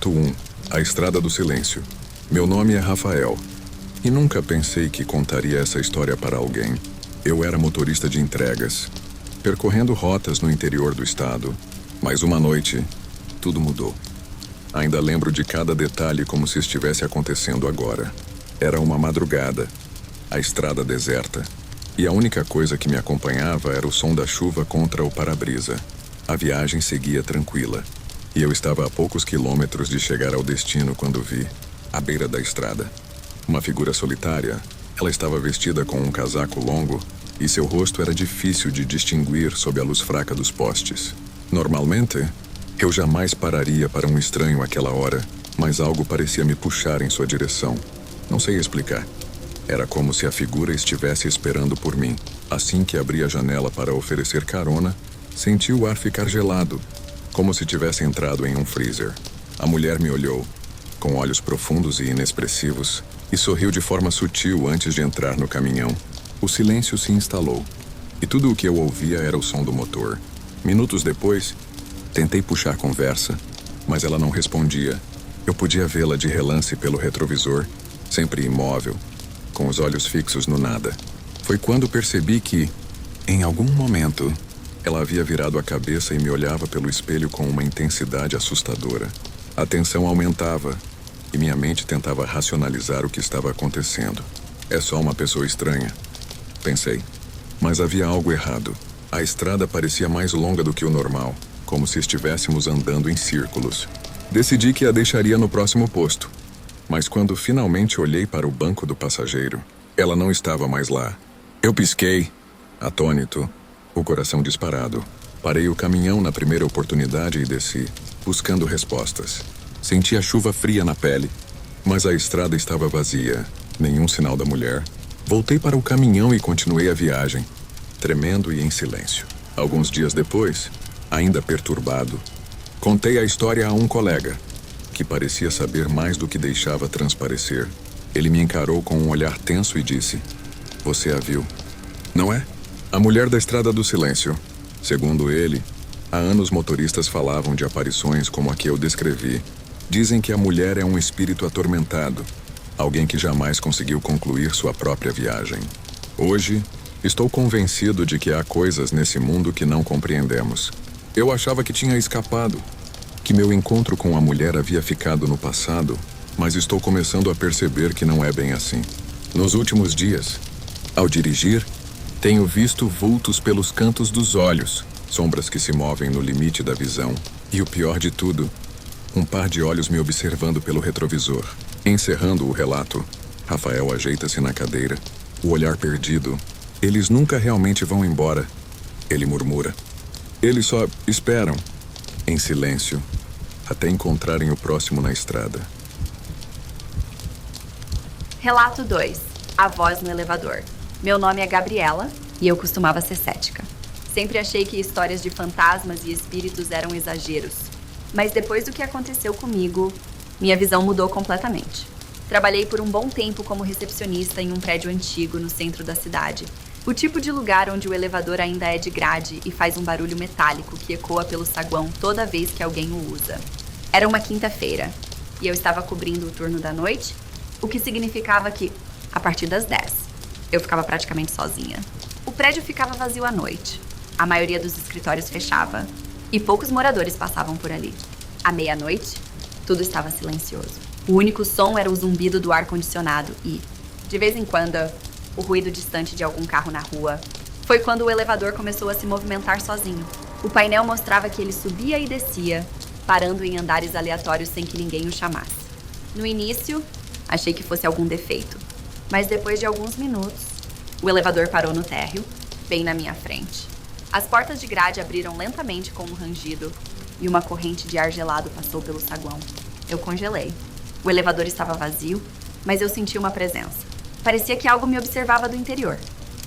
Ato 1. A Estrada do Silêncio. Meu nome é Rafael. E nunca pensei que contaria essa história para alguém. Eu era motorista de entregas, percorrendo rotas no interior do estado. Mas uma noite, tudo mudou. Ainda lembro de cada detalhe como se estivesse acontecendo agora. Era uma madrugada, a estrada deserta, e a única coisa que me acompanhava era o som da chuva contra o para-brisa. A viagem seguia tranquila, e eu estava a poucos quilômetros de chegar ao destino quando vi, à beira da estrada, uma figura solitária. Ela estava vestida com um casaco longo, e seu rosto era difícil de distinguir sob a luz fraca dos postes. Normalmente, eu jamais pararia para um estranho àquela hora, mas algo parecia me puxar em sua direção. Não sei explicar. Era como se a figura estivesse esperando por mim. Assim que abri a janela para oferecer carona, senti o ar ficar gelado, como se tivesse entrado em um freezer. A mulher me olhou, com olhos profundos e inexpressivos, e sorriu de forma sutil antes de entrar no caminhão. O silêncio se instalou, e tudo o que eu ouvia era o som do motor. Minutos depois, tentei puxar conversa, mas ela não respondia. Eu podia vê-la de relance pelo retrovisor, sempre imóvel, com os olhos fixos no nada. Foi quando percebi que, em algum momento, ela havia virado a cabeça e me olhava pelo espelho com uma intensidade assustadora. A tensão aumentava, e minha mente tentava racionalizar o que estava acontecendo. É só uma pessoa estranha, pensei. Mas havia algo errado. A estrada parecia mais longa do que o normal, como se estivéssemos andando em círculos. Decidi que a deixaria no próximo posto. Mas quando finalmente olhei para o banco do passageiro, ela não estava mais lá. Eu pisquei, atônito, o coração disparado. Parei o caminhão na primeira oportunidade e desci, buscando respostas. Senti a chuva fria na pele, mas a estrada estava vazia, nenhum sinal da mulher. Voltei para o caminhão e continuei a viagem, tremendo e em silêncio. Alguns dias depois, ainda perturbado, contei a história a um colega, que parecia saber mais do que deixava transparecer. Ele me encarou com um olhar tenso e disse: "Você a viu, não é? A mulher da Estrada do Silêncio." Segundo ele, há anos motoristas falavam de aparições como a que eu descrevi. Dizem que a mulher é um espírito atormentado, alguém que jamais conseguiu concluir sua própria viagem. Hoje, estou convencido de que há coisas nesse mundo que não compreendemos. Eu achava que tinha escapado, que meu encontro com a mulher havia ficado no passado, mas estou começando a perceber que não é bem assim. Nos últimos dias, ao dirigir, tenho visto vultos pelos cantos dos olhos, sombras que se movem no limite da visão. E o pior de tudo, um par de olhos me observando pelo retrovisor. Encerrando o relato, Rafael ajeita-se na cadeira, o olhar perdido. "Eles nunca realmente vão embora", ele murmura. "Eles só esperam, em silêncio, até encontrarem o próximo na estrada." Relato 2. A voz no elevador. Meu nome é Gabriela e eu costumava ser cética. Sempre achei que histórias de fantasmas e espíritos eram exageros. Mas depois do que aconteceu comigo, minha visão mudou completamente. Trabalhei por um bom tempo como recepcionista em um prédio antigo no centro da cidade. O tipo de lugar onde o elevador ainda é de grade e faz um barulho metálico que ecoa pelo saguão toda vez que alguém o usa. Era uma quinta-feira e eu estava cobrindo o turno da noite, o que significava que, a partir das 10, eu ficava praticamente sozinha. O prédio ficava vazio à noite. A maioria dos escritórios fechava e poucos moradores passavam por ali. À meia-noite, tudo estava silencioso. O único som era o zumbido do ar-condicionado e, de vez em quando, o ruído distante de algum carro na rua. Foi quando o elevador começou a se movimentar sozinho. O painel mostrava que ele subia e descia, parando em andares aleatórios sem que ninguém o chamasse. No início, achei que fosse algum defeito, mas depois de alguns minutos, o elevador parou no térreo, bem na minha frente. As portas de grade abriram lentamente com um rangido e uma corrente de ar gelado passou pelo saguão. Eu congelei. O elevador estava vazio, mas eu senti uma presença. Parecia que algo me observava do interior.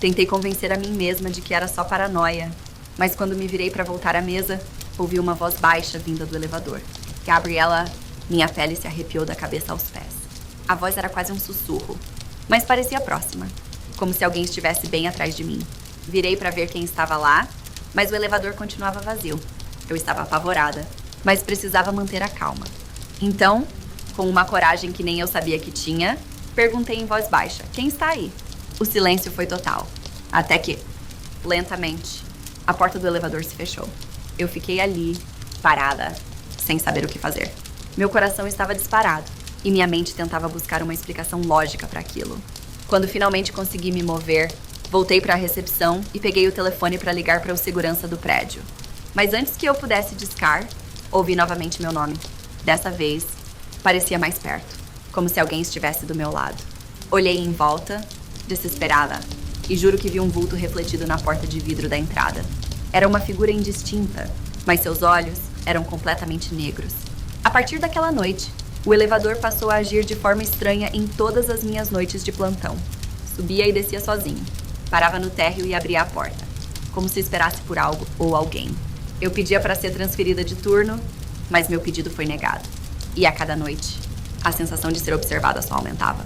Tentei convencer a mim mesma de que era só paranoia, mas quando me virei para voltar à mesa, ouvi uma voz baixa vinda do elevador. "Gabriela." Minha pele se arrepiou da cabeça aos pés. A voz era quase um sussurro, mas parecia próxima, como se alguém estivesse bem atrás de mim. Virei para ver quem estava lá, mas o elevador continuava vazio. Eu estava apavorada, mas precisava manter a calma. Então, com uma coragem que nem eu sabia que tinha, perguntei em voz baixa: quem está aí? O silêncio foi total. Até que, lentamente, a porta do elevador se fechou. Eu fiquei ali, parada, sem saber o que fazer. Meu coração estava disparado e minha mente tentava buscar uma explicação lógica para aquilo. Quando finalmente consegui me mover, voltei para a recepção e peguei o telefone para ligar para o segurança do prédio. Mas antes que eu pudesse discar, ouvi novamente meu nome. Dessa vez, parecia mais perto, como se alguém estivesse do meu lado. Olhei em volta, desesperada, e juro que vi um vulto refletido na porta de vidro da entrada. Era uma figura indistinta, mas seus olhos eram completamente negros. A partir daquela noite, o elevador passou a agir de forma estranha em todas as minhas noites de plantão. Subia e descia sozinho. Parava no térreo e abria a porta, como se esperasse por algo ou alguém. Eu pedia para ser transferida de turno, mas meu pedido foi negado. E a cada noite, a sensação de ser observada só aumentava.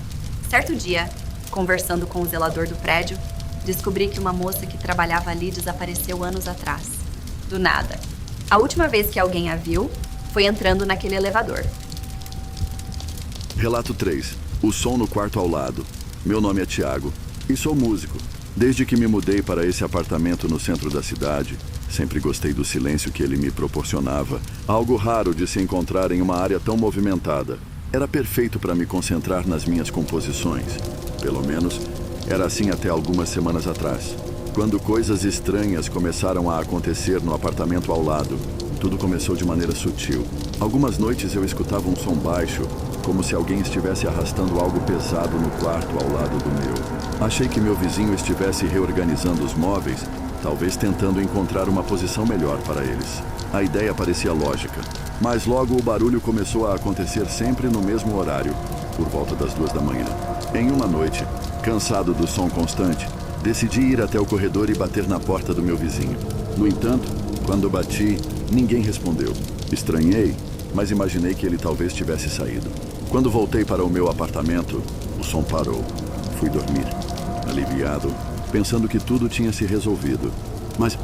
Certo dia, conversando com o zelador do prédio, descobri que uma moça que trabalhava ali desapareceu anos atrás. Do nada. A última vez que alguém a viu foi entrando naquele elevador. Relato 3. O som no quarto ao lado. Meu nome é Thiago e sou músico. Desde que me mudei para esse apartamento no centro da cidade, sempre gostei do silêncio que ele me proporcionava, algo raro de se encontrar em uma área tão movimentada. Era perfeito para me concentrar nas minhas composições. Pelo menos, era assim até algumas semanas atrás, quando coisas estranhas começaram a acontecer no apartamento ao lado. Tudo começou de maneira sutil. Algumas noites eu escutava um som baixo, como se alguém estivesse arrastando algo pesado no quarto ao lado do meu. Achei que meu vizinho estivesse reorganizando os móveis, talvez tentando encontrar uma posição melhor para eles. A ideia parecia lógica, mas logo o barulho começou a acontecer sempre no mesmo horário, por volta das 2 da manhã. Em uma noite, cansado do som constante, decidi ir até o corredor e bater na porta do meu vizinho. No entanto, quando bati, ninguém respondeu. Estranhei, mas imaginei que ele talvez tivesse saído. Quando voltei para o meu apartamento, o som parou. Fui dormir, aliviado, pensando que tudo tinha se resolvido. Mas,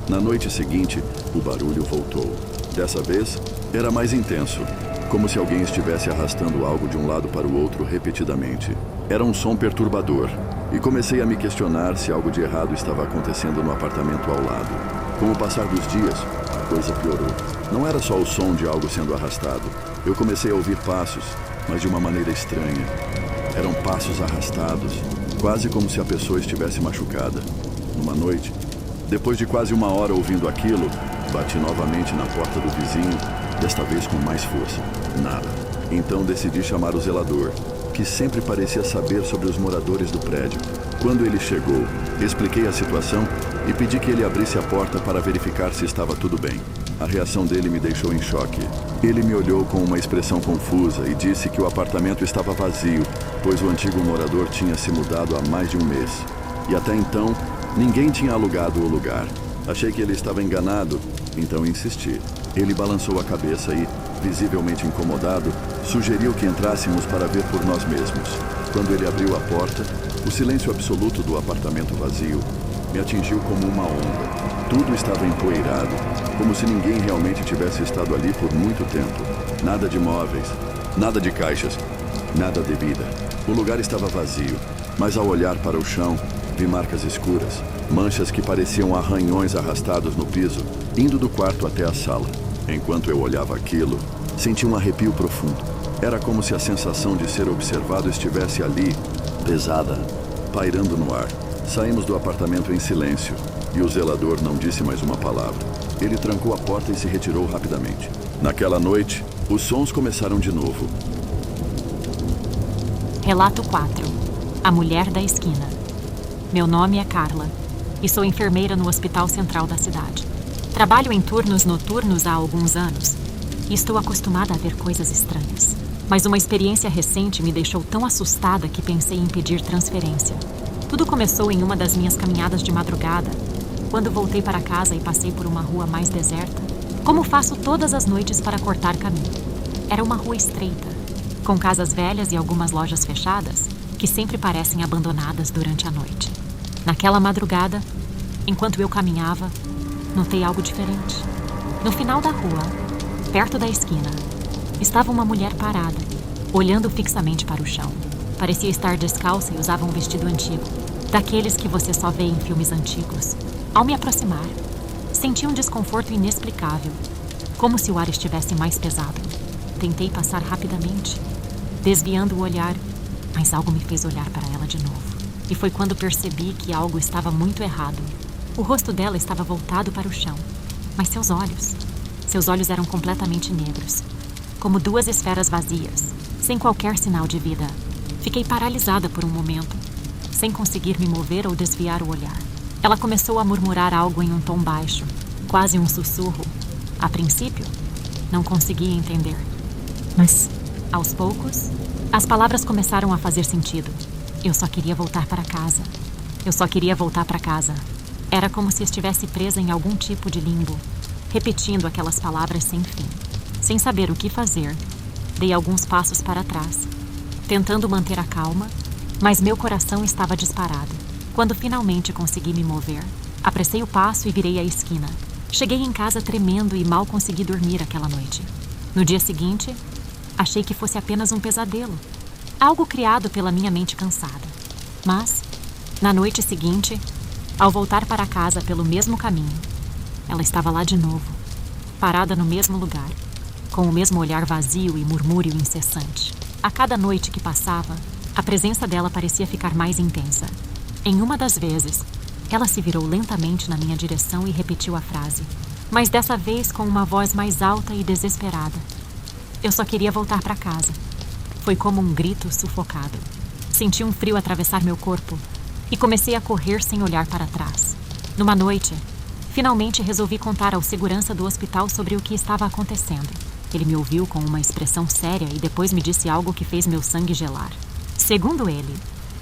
na noite seguinte, o barulho voltou. Dessa vez, era mais intenso, como se alguém estivesse arrastando algo de um lado para o outro repetidamente. Era um som perturbador, e comecei a me questionar se algo de errado estava acontecendo no apartamento ao lado. Com o passar dos dias, a coisa piorou. Não era só o som de algo sendo arrastado. Eu comecei a ouvir passos, mas de uma maneira estranha. Eram passos arrastados, quase como se a pessoa estivesse machucada. Numa noite, depois de quase 1 hora ouvindo aquilo, bati novamente na porta do vizinho, desta vez com mais força. Nada. Então decidi chamar o zelador, que sempre parecia saber sobre os moradores do prédio. Quando ele chegou, expliquei a situação e pedi que ele abrisse a porta para verificar se estava tudo bem. A reação dele me deixou em choque. Ele me olhou com uma expressão confusa e disse que o apartamento estava vazio, pois o antigo morador tinha se mudado há mais de 1 mês. E até então, ninguém tinha alugado o lugar. Achei que ele estava enganado, então insisti. Ele balançou a cabeça e, visivelmente incomodado, sugeriu que entrássemos para ver por nós mesmos. Quando ele abriu a porta, o silêncio absoluto do apartamento vazio me atingiu como uma onda. Tudo estava empoeirado, como se ninguém realmente tivesse estado ali por muito tempo. Nada de móveis, nada de caixas, nada de vida. O lugar estava vazio, mas ao olhar para o chão, vi marcas escuras, manchas que pareciam arranhões arrastados no piso, indo do quarto até a sala. Enquanto eu olhava aquilo, senti um arrepio profundo. Era como se a sensação de ser observado estivesse ali, pesada, pairando no ar. Saímos do apartamento em silêncio, e o zelador não disse mais uma palavra. Ele trancou a porta e se retirou rapidamente. Naquela noite, os sons começaram de novo. Relato 4. A Mulher da Esquina. Meu nome é Carla e sou enfermeira no Hospital Central da cidade. Trabalho em turnos noturnos há alguns anos e estou acostumada a ver coisas estranhas. Mas uma experiência recente me deixou tão assustada que pensei em pedir transferência. Tudo começou em uma das minhas caminhadas de madrugada, quando voltei para casa e passei por uma rua mais deserta, como faço todas as noites para cortar caminho. Era uma rua estreita, com casas velhas e algumas lojas fechadas, que sempre parecem abandonadas durante a noite. Naquela madrugada, enquanto eu caminhava, notei algo diferente. No final da rua, perto da esquina, estava uma mulher parada, olhando fixamente para o chão. Parecia estar descalça e usava um vestido antigo, daqueles que você só vê em filmes antigos. Ao me aproximar, senti um desconforto inexplicável, como se o ar estivesse mais pesado. Tentei passar rapidamente, desviando o olhar, mas algo me fez olhar para ela de novo. E foi quando percebi que algo estava muito errado. O rosto dela estava voltado para o chão, mas seus olhos eram completamente negros, como duas esferas vazias, sem qualquer sinal de vida. Fiquei paralisada por um momento, sem conseguir me mover ou desviar o olhar. Ela começou a murmurar algo em um tom baixo, quase um sussurro. A princípio, não conseguia entender. Mas, aos poucos, as palavras começaram a fazer sentido. Eu só queria voltar para casa. Eu só queria voltar para casa. Era como se estivesse presa em algum tipo de limbo, repetindo aquelas palavras sem fim. Sem saber o que fazer, dei alguns passos para trás, tentando manter a calma, mas meu coração estava disparado. Quando finalmente consegui me mover, apressei o passo e virei a esquina. Cheguei em casa tremendo e mal consegui dormir aquela noite. No dia seguinte, achei que fosse apenas um pesadelo, algo criado pela minha mente cansada. Mas, na noite seguinte, ao voltar para casa pelo mesmo caminho, ela estava lá de novo, parada no mesmo lugar, com o mesmo olhar vazio e murmúrio incessante. A cada noite que passava, a presença dela parecia ficar mais intensa. Em uma das vezes, ela se virou lentamente na minha direção e repetiu a frase, mas dessa vez com uma voz mais alta e desesperada. Eu só queria voltar para casa. Foi como um grito sufocado. Senti um frio atravessar meu corpo e comecei a correr sem olhar para trás. Numa noite, finalmente resolvi contar ao segurança do hospital sobre o que estava acontecendo. Ele me ouviu com uma expressão séria e depois me disse algo que fez meu sangue gelar. Segundo ele,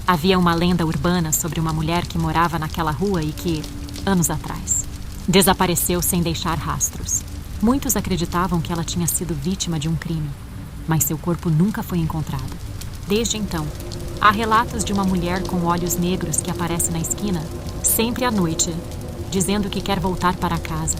havia uma lenda urbana sobre uma mulher que morava naquela rua e que, anos atrás, desapareceu sem deixar rastros. Muitos acreditavam que ela tinha sido vítima de um crime, mas seu corpo nunca foi encontrado. Desde então, há relatos de uma mulher com olhos negros que aparece na esquina, sempre à noite, dizendo que quer voltar para casa.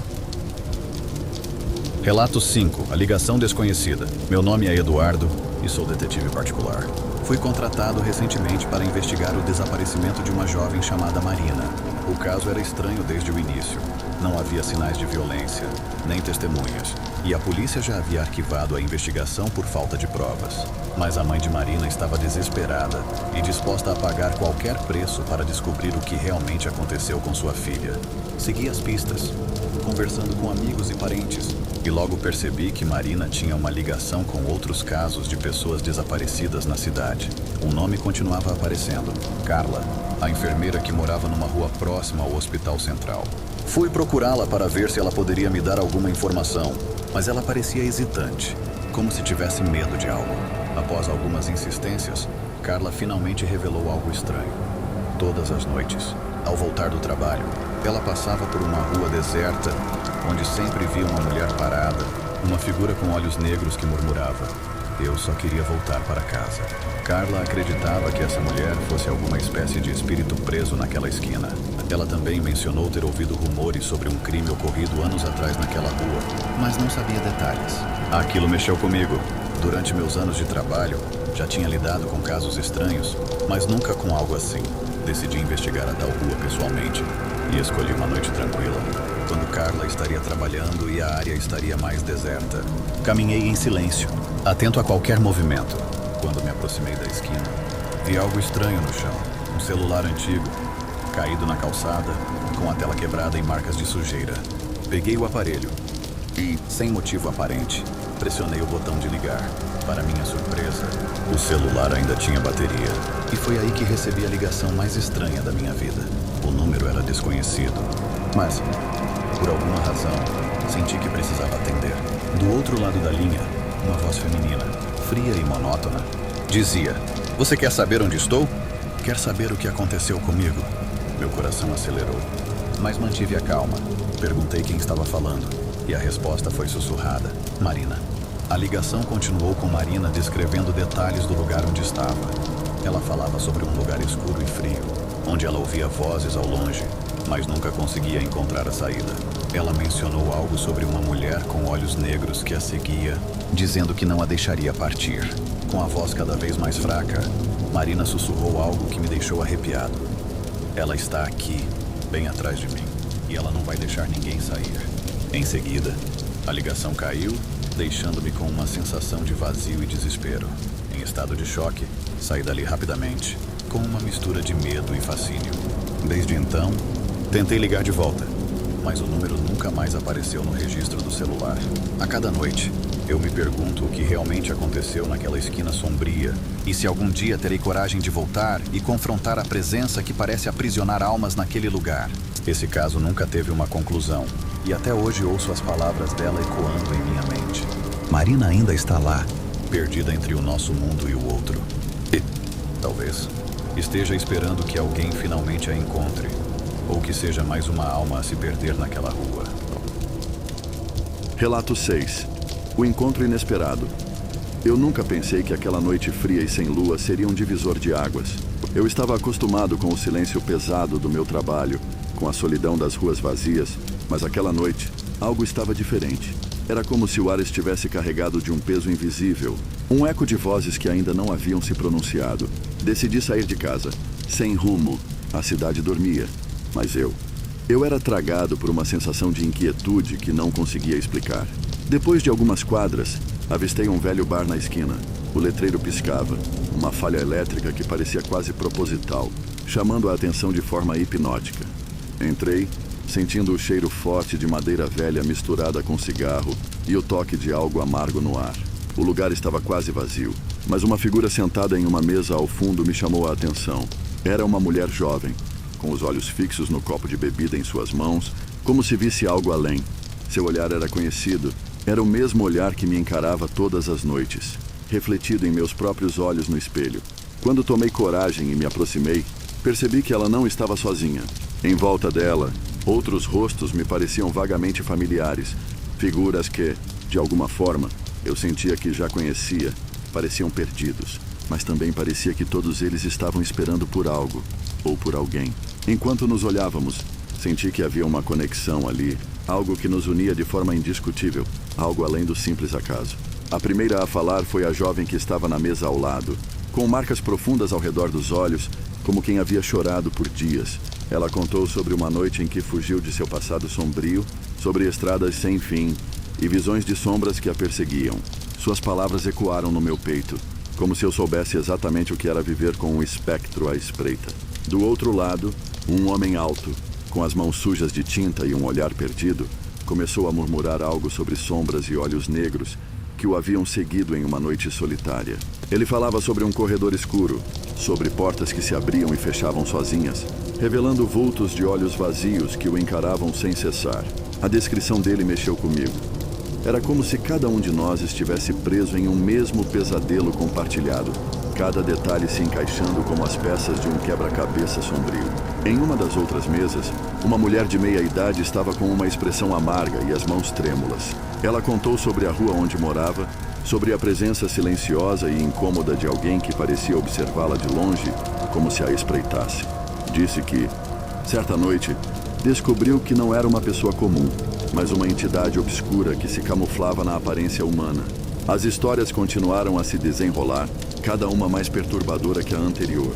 Relato 5. A ligação desconhecida. Meu nome é Eduardo e sou detetive particular. Fui contratado recentemente para investigar o desaparecimento de uma jovem chamada Marina. O caso era estranho desde o início. Não havia sinais de violência, nem testemunhas, e a polícia já havia arquivado a investigação por falta de provas. Mas a mãe de Marina estava desesperada e disposta a pagar qualquer preço para descobrir o que realmente aconteceu com sua filha. Segui as pistas, conversando com amigos e parentes, e logo percebi que Marina tinha uma ligação com outros casos de pessoas desaparecidas na cidade. Um nome continuava aparecendo: Carla, a enfermeira que morava numa rua próxima ao Hospital Central. Fui procurá-la para ver se ela poderia me dar alguma informação, mas ela parecia hesitante, como se tivesse medo de algo. Após algumas insistências, Carla finalmente revelou algo estranho. Todas as noites, ao voltar do trabalho, ela passava por uma rua deserta, onde sempre via uma mulher parada, uma figura com olhos negros que murmurava: "Eu só queria voltar para casa." Carla acreditava que essa mulher fosse alguma espécie de espírito preso naquela esquina. Ela também mencionou ter ouvido rumores sobre um crime ocorrido anos atrás naquela rua, mas não sabia detalhes. Aquilo mexeu comigo. Durante meus anos de trabalho, já tinha lidado com casos estranhos, mas nunca com algo assim. Decidi investigar a tal rua pessoalmente e escolhi uma noite tranquila, quando Carla estaria trabalhando e a área estaria mais deserta. Caminhei em silêncio, atento a qualquer movimento. Quando me aproximei da esquina, vi algo estranho no chão. Um celular antigo, caído na calçada, com a tela quebrada e marcas de sujeira. Peguei o aparelho e, sem motivo aparente, pressionei o botão de ligar. Para minha surpresa, o celular ainda tinha bateria. E foi aí que recebi a ligação mais estranha da minha vida. O número era desconhecido, mas, por alguma razão, senti que precisava atender. Do outro lado da linha, uma voz feminina, fria e monótona, dizia: "Você quer saber onde estou? Quer saber o que aconteceu comigo?" Meu coração acelerou, mas mantive a calma. Perguntei quem estava falando, e a resposta foi sussurrada: "Marina." A ligação continuou com Marina descrevendo detalhes do lugar onde estava. Ela falava sobre um lugar escuro e frio, onde ela ouvia vozes ao longe, mas nunca conseguia encontrar a saída. Ela mencionou algo sobre uma mulher com olhos negros que a seguia, dizendo que não a deixaria partir. Com a voz cada vez mais fraca, Marina sussurrou algo que me deixou arrepiado. Ela está aqui, bem atrás de mim, e ela não vai deixar ninguém sair. Em seguida, a ligação caiu, deixando-me com uma sensação de vazio e desespero. Em estado de choque, saí dali rapidamente, com uma mistura de medo e fascínio. Desde então, tentei ligar de volta, mas o número nunca mais apareceu no registro do celular. A cada noite, eu me pergunto o que realmente aconteceu naquela esquina sombria e se algum dia terei coragem de voltar e confrontar a presença que parece aprisionar almas naquele lugar. Esse caso nunca teve uma conclusão e até hoje ouço as palavras dela ecoando em minha mente. Marina ainda está lá, perdida entre o nosso mundo e o outro. E, talvez, esteja esperando que alguém finalmente a encontre, ou que seja mais uma alma a se perder naquela rua. Relato 6. O encontro inesperado. Eu nunca pensei que aquela noite fria e sem lua seria um divisor de águas. Eu estava acostumado com o silêncio pesado do meu trabalho, com a solidão das ruas vazias, mas aquela noite, algo estava diferente. Era como se o ar estivesse carregado de um peso invisível, um eco de vozes que ainda não haviam se pronunciado. Decidi sair de casa, sem rumo. A cidade dormia, mas eu era tragado por uma sensação de inquietude que não conseguia explicar. Depois de algumas quadras, avistei um velho bar na esquina. O letreiro piscava, uma falha elétrica que parecia quase proposital, chamando a atenção de forma hipnótica. Entrei, sentindo o cheiro forte de madeira velha misturada com cigarro e o toque de algo amargo no ar. O lugar estava quase vazio, mas uma figura sentada em uma mesa ao fundo me chamou a atenção. Era uma mulher jovem, com os olhos fixos no copo de bebida em suas mãos, como se visse algo além. Seu olhar era conhecido. Era o mesmo olhar que me encarava todas as noites, refletido em meus próprios olhos no espelho. Quando tomei coragem e me aproximei, percebi que ela não estava sozinha. Em volta dela, outros rostos me pareciam vagamente familiares, figuras que, de alguma forma, eu sentia que já conhecia. Pareciam perdidos, mas também parecia que todos eles estavam esperando por algo, ou por alguém. Enquanto nos olhávamos, senti que havia uma conexão ali, algo que nos unia de forma indiscutível, algo além do simples acaso. A primeira a falar foi a jovem que estava na mesa ao lado, com marcas profundas ao redor dos olhos, como quem havia chorado por dias. Ela contou sobre uma noite em que fugiu de seu passado sombrio, sobre estradas sem fim e visões de sombras que a perseguiam. Suas palavras ecoaram no meu peito, como se eu soubesse exatamente o que era viver com um espectro à espreita. Do outro lado, um homem alto, com as mãos sujas de tinta e um olhar perdido, começou a murmurar algo sobre sombras e olhos negros que o haviam seguido em uma noite solitária. Ele falava sobre um corredor escuro, sobre portas que se abriam e fechavam sozinhas, revelando vultos de olhos vazios que o encaravam sem cessar. A descrição dele mexeu comigo. Era como se cada um de nós estivesse preso em um mesmo pesadelo compartilhado, cada detalhe se encaixando como as peças de um quebra-cabeça sombrio. Em uma das outras mesas, uma mulher de meia-idade estava com uma expressão amarga e as mãos trêmulas. Ela contou sobre a rua onde morava, sobre a presença silenciosa e incômoda de alguém que parecia observá-la de longe, como se a espreitasse. Disse que, certa noite, descobriu que não era uma pessoa comum, mas uma entidade obscura que se camuflava na aparência humana. As histórias continuaram a se desenrolar, cada uma mais perturbadora que a anterior.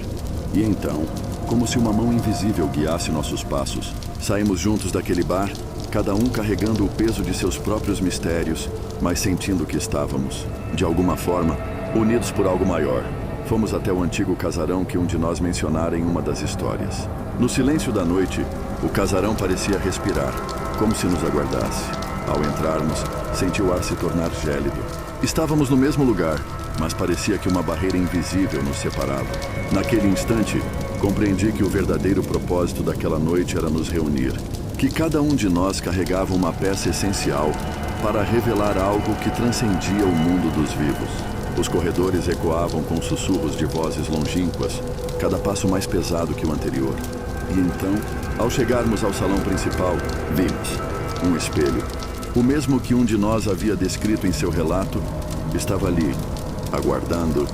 E então, como se uma mão invisível guiasse nossos passos, saímos juntos daquele bar, cada um carregando o peso de seus próprios mistérios, mas sentindo que estávamos, de alguma forma, unidos por algo maior. Fomos até o antigo casarão que um de nós mencionara em uma das histórias. No silêncio da noite, o casarão parecia respirar, como se nos aguardasse. Ao entrarmos, senti o ar se tornar gélido. Estávamos no mesmo lugar, mas parecia que uma barreira invisível nos separava. Naquele instante, compreendi que o verdadeiro propósito daquela noite era nos reunir, que cada um de nós carregava uma peça essencial para revelar algo que transcendia o mundo dos vivos. Os corredores ecoavam com sussurros de vozes longínquas, cada passo mais pesado que o anterior. E então, ao chegarmos ao salão principal, vimos um espelho. O mesmo que um de nós havia descrito em seu relato, estava ali, aguardando,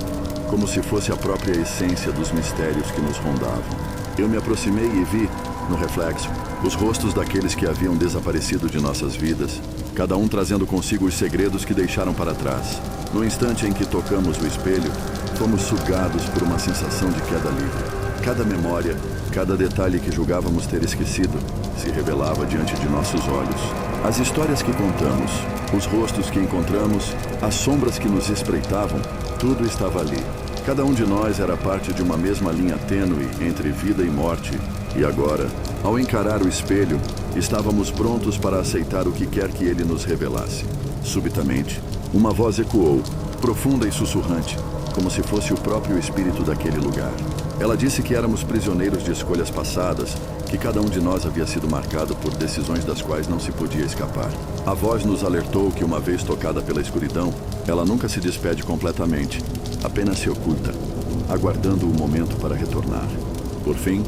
como se fosse a própria essência dos mistérios que nos rondavam. Eu me aproximei e vi, no reflexo, Os rostos daqueles que haviam desaparecido de nossas vidas, cada um trazendo consigo os segredos que deixaram para trás. No instante em que tocamos o espelho, fomos sugados por uma sensação de queda livre. Cada memória, cada detalhe que julgávamos ter esquecido, se revelava diante de nossos olhos. As histórias que contamos, os rostos que encontramos, as sombras que nos espreitavam, tudo estava ali. Cada um de nós era parte de uma mesma linha tênue entre vida e morte. E agora, ao encarar o espelho, estávamos prontos para aceitar o que quer que ele nos revelasse. Subitamente, uma voz ecoou, profunda e sussurrante, como se fosse o próprio espírito daquele lugar. Ela disse que éramos prisioneiros de escolhas passadas, que cada um de nós havia sido marcado por decisões das quais não se podia escapar. A voz nos alertou que, uma vez tocada pela escuridão, ela nunca se despede completamente, apenas se oculta, aguardando o momento para retornar. Por fim,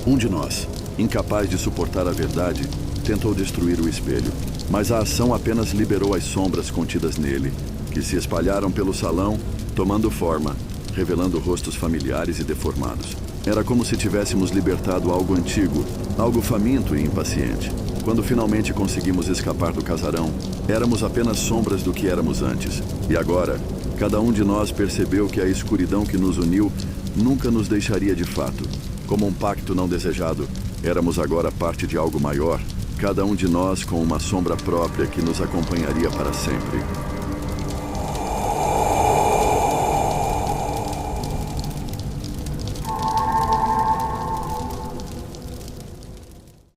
um de nós, incapaz de suportar a verdade, tentou destruir o espelho, mas a ação apenas liberou as sombras contidas nele, que se espalharam pelo salão, tomando forma, revelando rostos familiares e deformados. Era como se tivéssemos libertado algo antigo, algo faminto e impaciente. Quando finalmente conseguimos escapar do casarão, éramos apenas sombras do que éramos antes. E agora, cada um de nós percebeu que a escuridão que nos uniu nunca nos deixaria de fato. Como um pacto não desejado, éramos agora parte de algo maior, cada um de nós com uma sombra própria que nos acompanharia para sempre.